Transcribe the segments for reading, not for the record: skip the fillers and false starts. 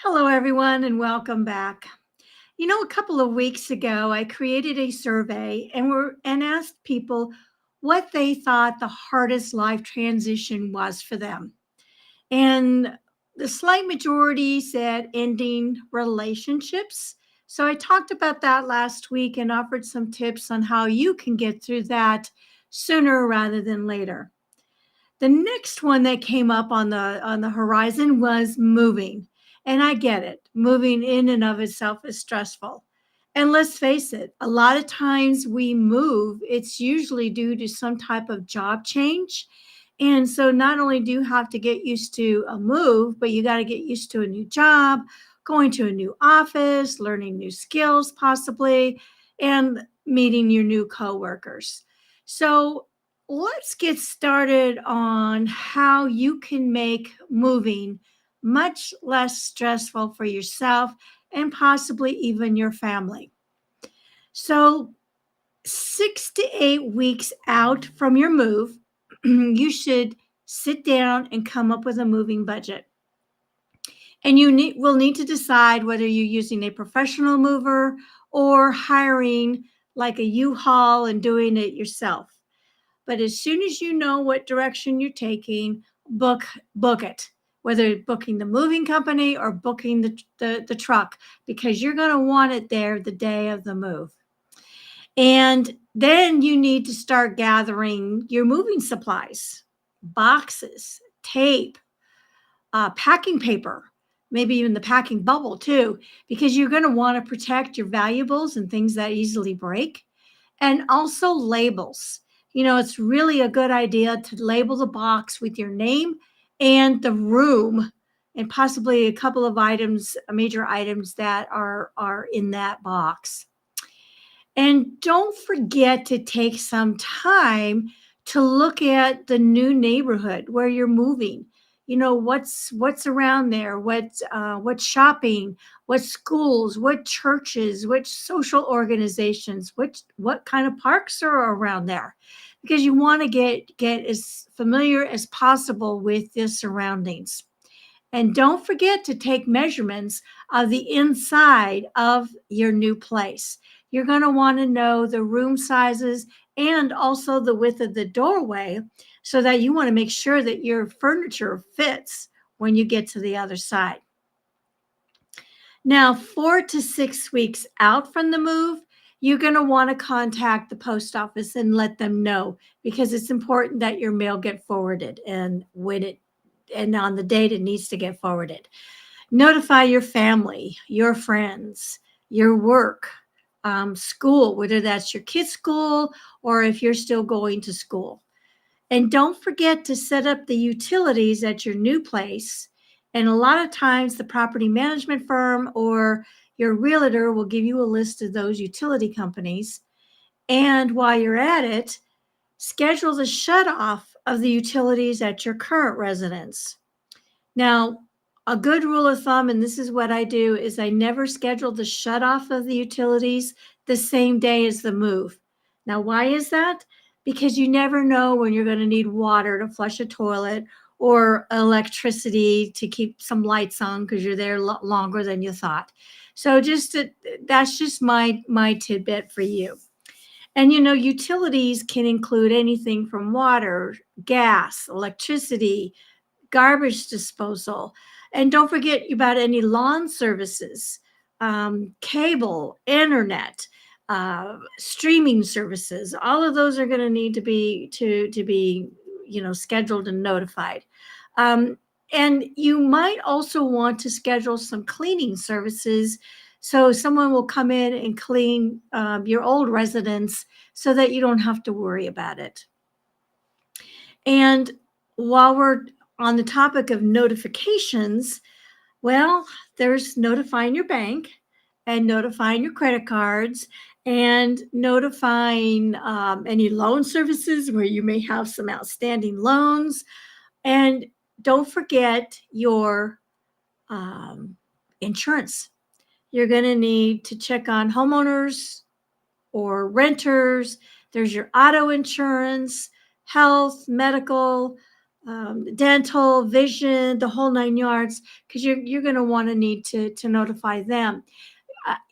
Hello, everyone, and welcome back. A couple of weeks ago, I created a survey and asked people what they thought the hardest life transition was for them. And the slight majority said ending relationships. So I talked about that last week and offered some tips on how you can get through that sooner rather than later. The next one that came up on the horizon was moving. And I get it. Moving in and of itself is stressful. And let's face it, a lot of times we move, it's usually due to some type of job change. And so not only do you have to get used to a move, but you got to get used to a new job, going to a new office, learning new skills possibly, and meeting your new coworkers. So let's get started on how you can make moving much less stressful for yourself and possibly even your family. So, 6 to 8 weeks out from your move, you should sit down and come up with a moving budget. And will need to decide whether you're using a professional mover or hiring like a U-Haul and doing it yourself. But as soon as you know what direction you're taking, book it. Whether booking the moving company or booking the truck, because you're going to want it there the day of the move. And then you need to start gathering your moving supplies, boxes, tape, packing paper, maybe even the packing bubble too, because you're going to want to protect your valuables and things that easily break, and also labels. It's really a good idea to label the box with your name and the room and possibly a couple of items, major items that are in that box. And don't forget to take some time to look at the new neighborhood where you're moving. What's around there, what's shopping, what schools, what churches, which social organizations, what kind of parks are around there, because you want to get as familiar as possible with the surroundings. And don't forget to take measurements of the inside of your new place. You're going to want to know the room sizes and also the width of the doorway, so that you want to make sure that your furniture fits when you get to the other side. Now, 4 to 6 weeks out from the move, you're going to want to contact the post office and let them know, because it's important that your mail get forwarded and on the date it needs to get forwarded. Notify your family, your friends, your work, school, whether that's your kids' school or if you're still going to school. And don't forget to set up the utilities at your new place. And a lot of times, the property management firm or your realtor will give you a list of those utility companies. And while you're at it, schedule the shut off of the utilities at your current residence. Now, a good rule of thumb, and this is what I do, is I never schedule the shut off of the utilities the same day as the move. Now, why is that? Because you never know when you're going to need water to flush a toilet or electricity to keep some lights on because you're there longer than you thought. So that's just my tidbit for you. And utilities can include anything from water, gas, electricity, garbage disposal. And don't forget about any lawn services, cable, internet, streaming services. All of those are going to need to be scheduled and notified. And you might also want to schedule some cleaning services, so someone will come in and clean your old residence so that you don't have to worry about it. And while we're on the topic of notifications, well, there's notifying your bank and notifying your credit cards and notifying any loan services where you may have some outstanding loans. And don't forget your insurance. You're going to need to check on homeowners or renters. There's your auto insurance, health, medical, dental, vision, the whole 9 yards, because you're going to want to need to notify them.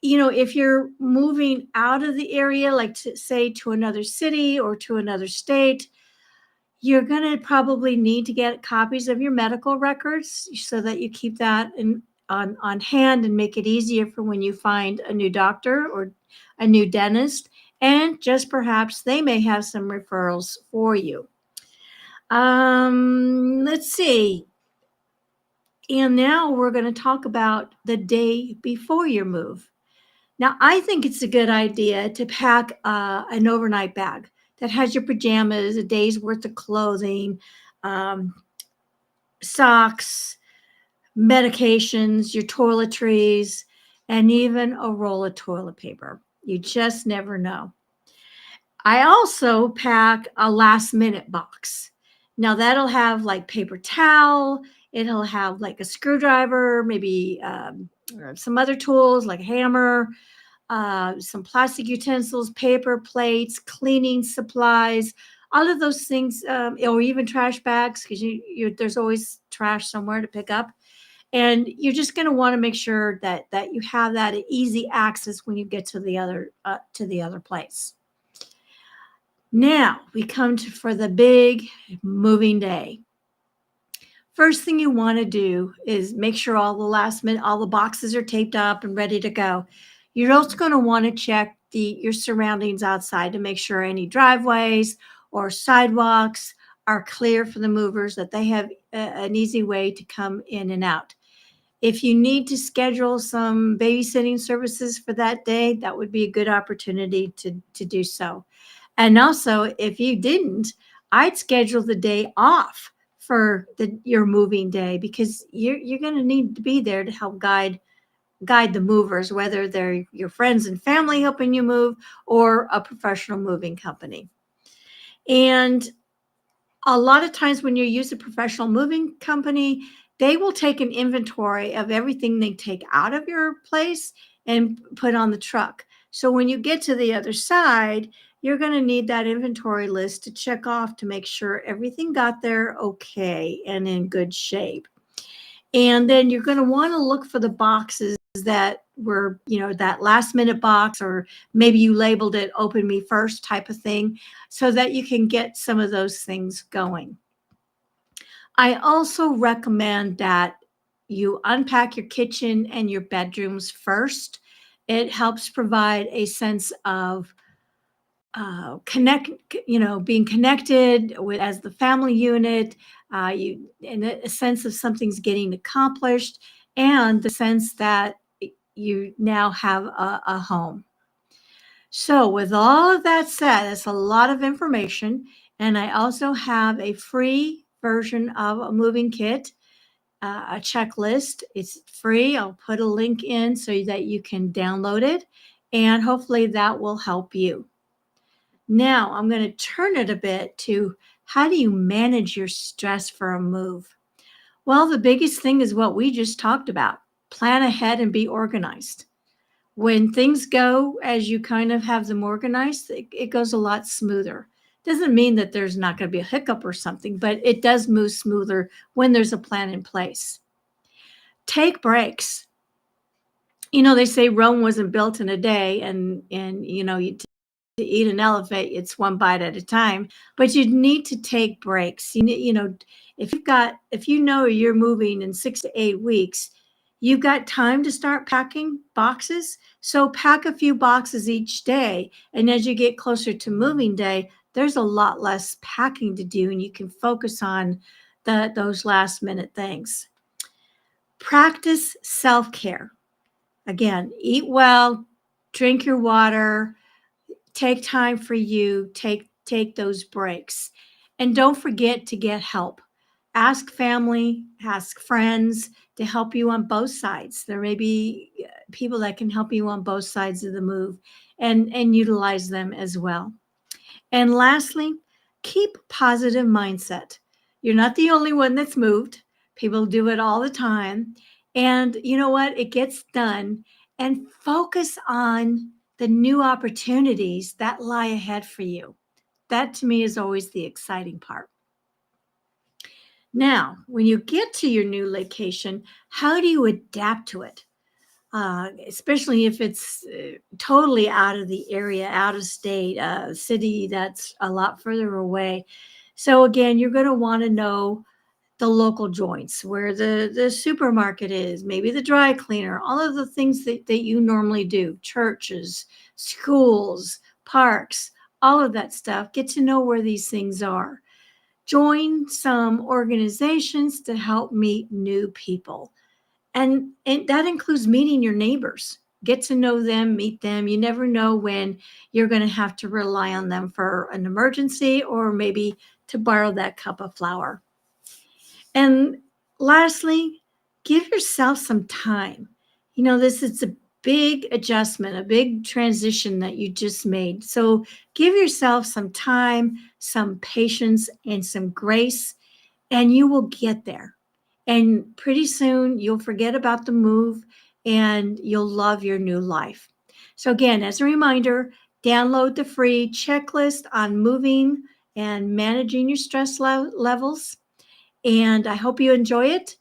If you're moving out of the area, like to say to another city or to another state, you're going to probably need to get copies of your medical records so that you keep that on hand and make it easier for when you find a new doctor or a new dentist. And just perhaps they may have some referrals for you. Let's see. And now we're going to talk about the day before your move. Now, I think it's a good idea to pack an overnight bag that has your pajamas, a day's worth of clothing, um, socks, medications, your toiletries, and even a roll of toilet paper. You just never know. I also pack a last minute box. Now, that'll have like paper towel, it'll have like a screwdriver, maybe some other tools like a hammer, some plastic utensils, paper plates, cleaning supplies, all of those things, or even trash bags, because there's always trash somewhere to pick up. And you're just going to want to make sure that you have that easy access when you get to the other place. Now we come for the big moving day. First thing you want to do is make sure all the boxes are taped up and ready to go. You're also going to want to check your surroundings outside to make sure any driveways or sidewalks are clear for the movers, that they have an easy way to come in and out. If you need to schedule some babysitting services for that day, that would be a good opportunity to do so. And also, if you didn't, I'd schedule the day off for your moving day, because you're going to need to be there to help guide the movers, whether they're your friends and family helping you move or a professional moving company. And a lot of times when you use a professional moving company, they will take an inventory of everything they take out of your place and put on the truck. So when you get to the other side, you're going to need that inventory list to check off to make sure everything got there okay and in good shape. And then you're going to want to look for the boxes that were, that last minute box, or maybe you labeled it open me first type of thing, so that you can get some of those things going. I also recommend that you unpack your kitchen and your bedrooms first. It helps provide a sense of being connected with as the family unit, in a sense of something's getting accomplished, and the sense that you now have a home. So, with all of that said, that's a lot of information. And I also have a free version of a moving kit, a checklist. It's free. I'll put a link in so that you can download it, and hopefully that will help you. Now, I'm going to turn it a bit to how do you manage your stress for a move? Well, the biggest thing is what we just talked about: plan ahead and be organized. When things go as you kind of have them organized, it goes a lot smoother. Doesn't mean that there's not going to be a hiccup or something, but it does move smoother when there's a plan in place. Take breaks. They say Rome wasn't built in a day, and to eat an elephant, it's one bite at a time. But you need to take breaks. If you're moving in 6 to 8 weeks, you've got time to start packing boxes. So pack a few boxes each day. And as you get closer to moving day, there's a lot less packing to do, and you can focus on those last minute things. Practice self-care. Again, eat well, drink your water, take time for you, take those breaks. And don't forget to get help. Ask family, ask friends to help you on both sides. There may be people that can help you on both sides of the move, and utilize them as well. And lastly, keep positive mindset. You're not the only one that's moved. People do it all the time. And you know what? It gets done. And focus on the new opportunities that lie ahead for you. That to me is always the exciting part. Now, when you get to your new location, how do you adapt to it? Especially if it's totally out of the area, out of state, city that's a lot further away. So again, you're going to want to know the local joints, where the supermarket is, maybe the dry cleaner, all of the things that you normally do, churches, schools, parks, all of that stuff. Get to know where these things are. Join some organizations to help meet new people. And that includes meeting your neighbors. Get to know them, meet them. You never know when you're going to have to rely on them for an emergency or maybe to borrow that cup of flour. And lastly, give yourself some time. This is a big adjustment, a big transition that you just made. So give yourself some time, some patience, and some grace, and you will get there. And pretty soon you'll forget about the move and you'll love your new life. So, again, as a reminder, download the free checklist on moving and managing your stress levels. And I hope you enjoy it.